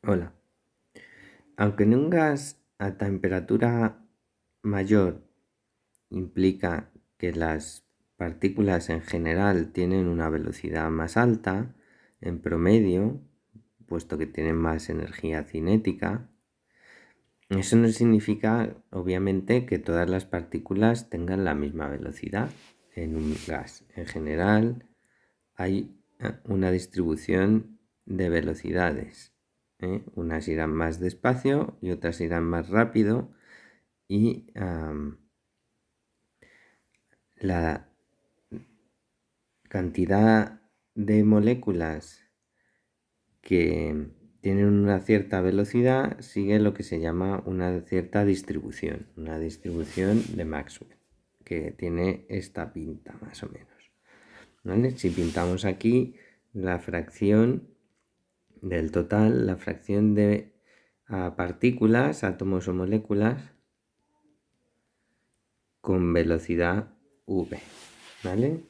Hola. Aunque en un gas a temperatura mayor implica que las partículas en general tienen una velocidad más alta, en promedio, puesto que tienen más energía cinética, eso no significa, obviamente, que todas las partículas tengan la misma velocidad en un gas. En general, hay una distribución de velocidades. Unas irán más despacio y otras irán más rápido, y la cantidad de moléculas que tienen una cierta velocidad sigue lo que se llama una cierta distribución, una distribución de Maxwell, que tiene esta pinta más o menos, ¿vale? Si pintamos aquí la fracción del total, la fracción de partículas, átomos o moléculas con velocidad v, ¿vale?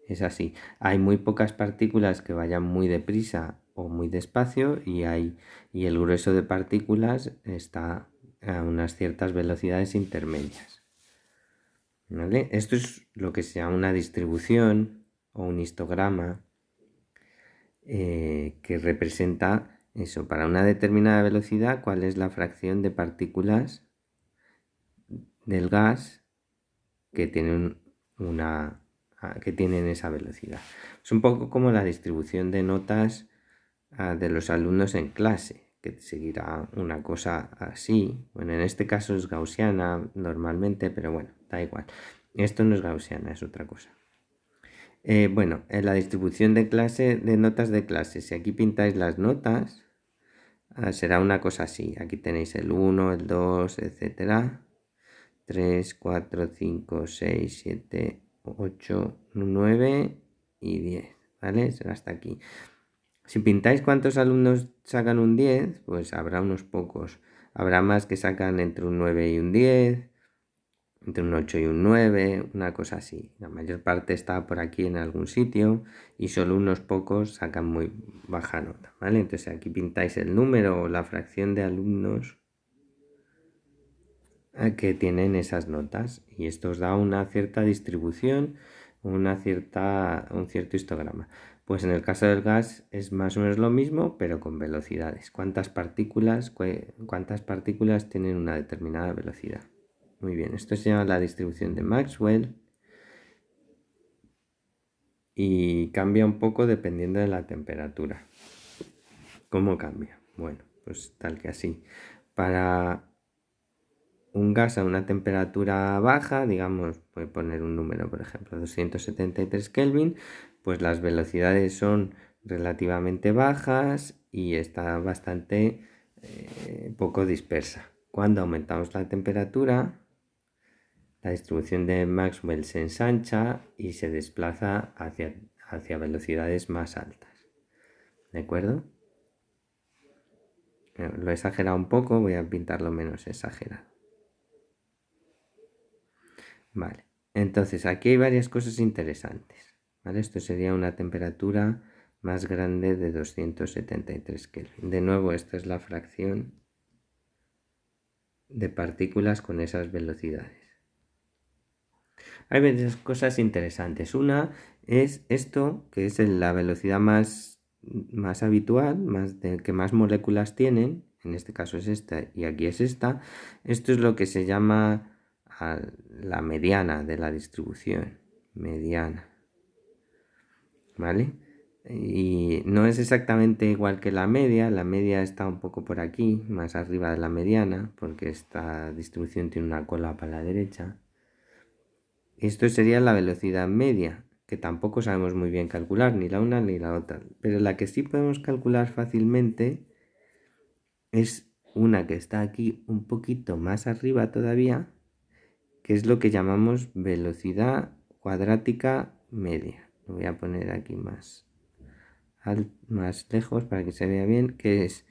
Es así. Hay muy pocas partículas que vayan muy deprisa o muy despacio, y el grueso de partículas está a unas ciertas velocidades intermedias, ¿vale? Esto es lo que se llama una distribución o un histograma, que representa eso, para una determinada velocidad, cuál es la fracción de partículas del gas que tienen que tienen esa velocidad. Es un poco como la distribución de notas de los alumnos en clase, que seguirá una cosa así. Bueno, en este caso es gaussiana normalmente, pero bueno, da igual. Esto no es gaussiana, es otra cosa. Bueno, en la distribución de clase, de notas de clase, si aquí pintáis las notas, será una cosa así. Aquí tenéis el 1, el 2, etcétera. 3, 4, 5, 6, 7, 8, 9 y 10, ¿vale? Será hasta aquí. Si pintáis cuántos alumnos sacan un 10, pues habrá unos pocos. Habrá más que sacan entre un 9 y un 10, entre un 8 y un 9, una cosa así. La mayor parte está por aquí en algún sitio y solo unos pocos sacan muy baja nota, ¿vale? Entonces aquí pintáis el número o la fracción de alumnos que tienen esas notas, y esto os da una cierta distribución, un cierto histograma. Pues en el caso del gas es más o menos lo mismo, pero con velocidades. ¿Cuántas partículas tienen una determinada velocidad? Muy bien, esto se llama la distribución de Maxwell y cambia un poco dependiendo de la temperatura. ¿Cómo cambia? Bueno, pues tal que así. Para un gas a una temperatura baja, digamos, voy a poner un número, por ejemplo, 273 Kelvin, pues las velocidades son relativamente bajas y está bastante poco dispersa. Cuando aumentamos la temperatura, la distribución de Maxwell se ensancha y se desplaza hacia velocidades más altas. ¿De acuerdo? Lo he exagerado un poco, voy a pintarlo menos exagerado. Vale, entonces aquí hay varias cosas interesantes, ¿vale? Esto sería una temperatura más grande de 273 Kelvin. De nuevo, esta es la fracción de partículas con esas velocidades. Hay varias cosas interesantes. Una es esto, que es la velocidad más habitual, que más moléculas tienen. En este caso es esta y aquí es esta. Esto es lo que se llama la mediana de la distribución. Mediana. ¿Vale? Y no es exactamente igual que la media está un poco por aquí, más arriba de la mediana, porque esta distribución tiene una cola para la derecha. Esto sería la velocidad media, que tampoco sabemos muy bien calcular, ni la una ni la otra, pero la que sí podemos calcular fácilmente es una que está aquí un poquito más arriba todavía, que es lo que llamamos velocidad cuadrática media. Lo voy a poner aquí más lejos para que se vea bien, que es,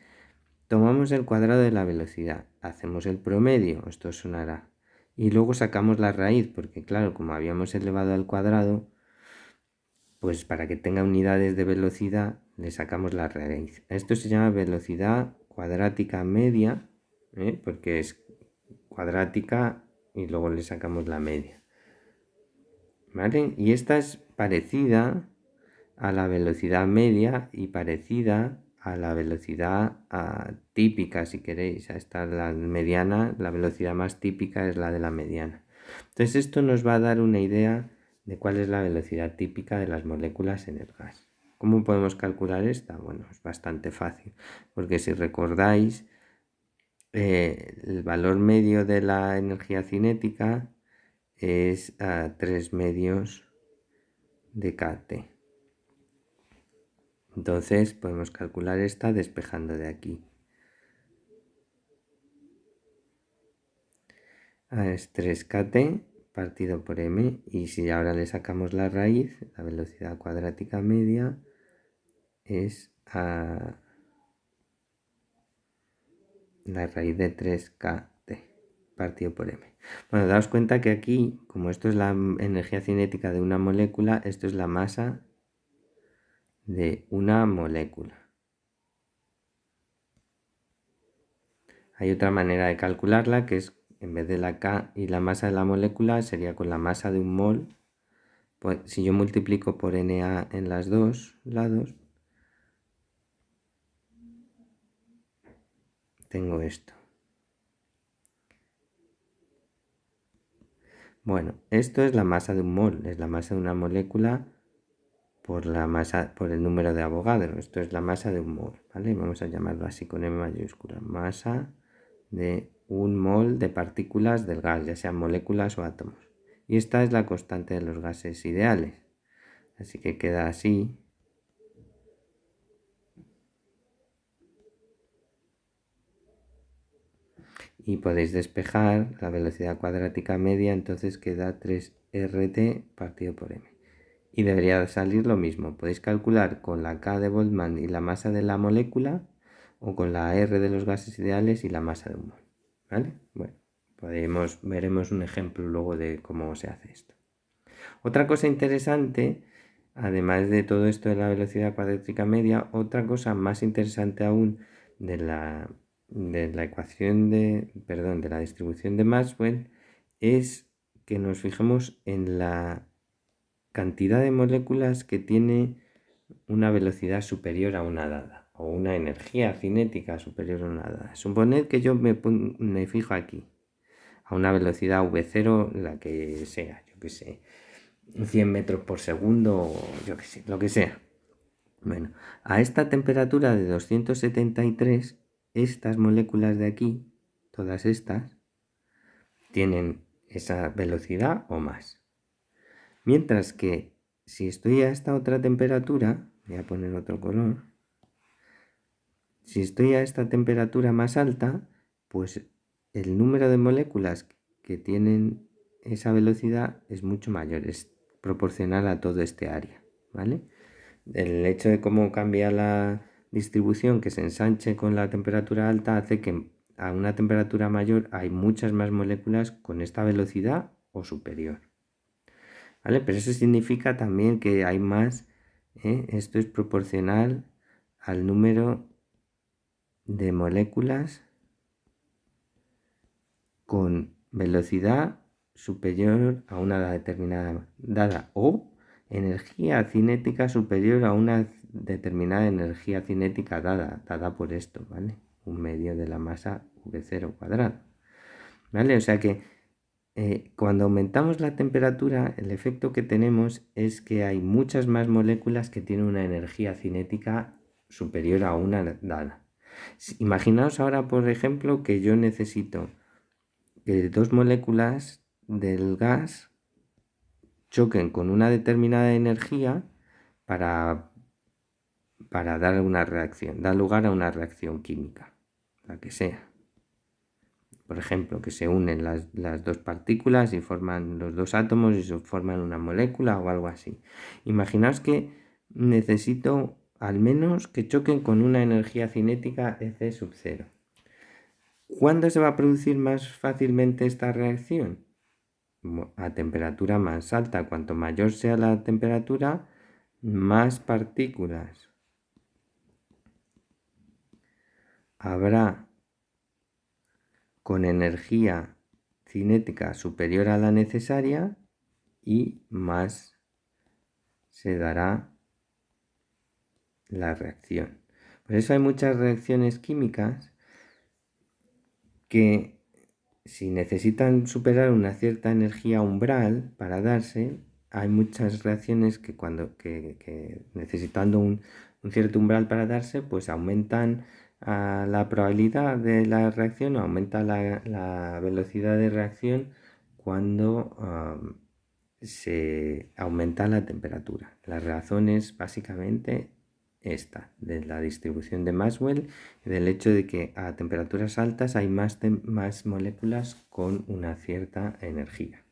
tomamos el cuadrado de la velocidad, hacemos el promedio, esto sonará, y luego sacamos la raíz, porque claro, como habíamos elevado al cuadrado, pues para que tenga unidades de velocidad le sacamos la raíz. Esto se llama velocidad cuadrática media, porque es cuadrática y luego le sacamos la media. ¿Vale? Y esta es parecida a la velocidad media y parecida a la velocidad típica, si queréis. Esta es la mediana, la velocidad más típica es la de la mediana. Entonces esto nos va a dar una idea de cuál es la velocidad típica de las moléculas en el gas. ¿Cómo podemos calcular esta? Bueno, es bastante fácil, porque si recordáis, el valor medio de la energía cinética es 3 medios de kT. Entonces podemos calcular esta despejando de aquí. Es 3 kT partido por m, y si ahora le sacamos la raíz, la velocidad cuadrática media es la raíz de 3 kT partido por m. Bueno, daos cuenta que aquí, como esto es la energía cinética de una molécula, esto es la masa de una molécula. Hay otra manera de calcularla, que es en vez de la K y la masa de la molécula, sería con la masa de un mol. Pues si yo multiplico por Na en los dos lados, tengo esto. Bueno, esto es la masa de un mol, es la masa de una molécula por el número de Avogadro. Esto es la masa de un mol, ¿vale? Vamos a llamarlo así con M mayúscula. Masa de un mol de partículas del gas, ya sean moléculas o átomos. Y esta es la constante de los gases ideales. Así que queda así. Y podéis despejar la velocidad cuadrática media, entonces queda 3RT partido por M. Y debería salir lo mismo. Podéis calcular con la K de Boltzmann y la masa de la molécula, o con la R de los gases ideales y la masa de un mol. ¿Vale? Bueno, veremos un ejemplo luego de cómo se hace esto. Otra cosa interesante, además de todo esto de la velocidad cuadrática media, otra cosa más interesante aún de la ecuación de la distribución de Maxwell, es que nos fijemos en la cantidad de moléculas que tiene una velocidad superior a una dada, o una energía cinética superior a una dada. Suponed que yo me fijo aquí, a una velocidad v0, la que sea, yo que sé, 100 metros por segundo, o yo que sé, lo que sea. Bueno, a esta temperatura de 273, estas moléculas de aquí, todas estas, tienen esa velocidad o más. Mientras que si estoy a esta otra temperatura, voy a poner otro color, si estoy a esta temperatura más alta, pues el número de moléculas que tienen esa velocidad es mucho mayor, es proporcional a todo este área, ¿vale? El hecho de cómo cambia la distribución, que se ensanche con la temperatura alta, hace que a una temperatura mayor hay muchas más moléculas con esta velocidad o superior, ¿vale? Pero eso significa también que hay más, esto es proporcional al número de moléculas con velocidad superior a una determinada dada, o energía cinética superior a una determinada energía cinética dada por esto, ¿vale? Un medio de la masa v0 cuadrado, ¿vale? O sea que cuando aumentamos la temperatura, el efecto que tenemos es que hay muchas más moléculas que tienen una energía cinética superior a una dada. Imaginaos ahora, por ejemplo, que yo necesito que dos moléculas del gas choquen con una determinada energía para dar una reacción, dar lugar a una reacción química, la que sea. Por ejemplo, que se unen las dos partículas y forman los dos átomos y se forman una molécula o algo así. Imaginaos que necesito al menos que choquen con una energía cinética EC sub 0. ¿Cuándo se va a producir más fácilmente esta reacción? A temperatura más alta. Cuanto mayor sea la temperatura, más partículas habrá con energía cinética superior a la necesaria y más se dará la reacción. Por eso hay muchas reacciones químicas que si necesitan superar una cierta energía umbral para darse, hay muchas reacciones que necesitando un cierto umbral para darse, pues aumentan la probabilidad de la reacción, aumenta la velocidad de reacción cuando se aumenta la temperatura. La razón es básicamente esta, de la distribución de Maxwell y del hecho de que a temperaturas altas hay más moléculas con una cierta energía.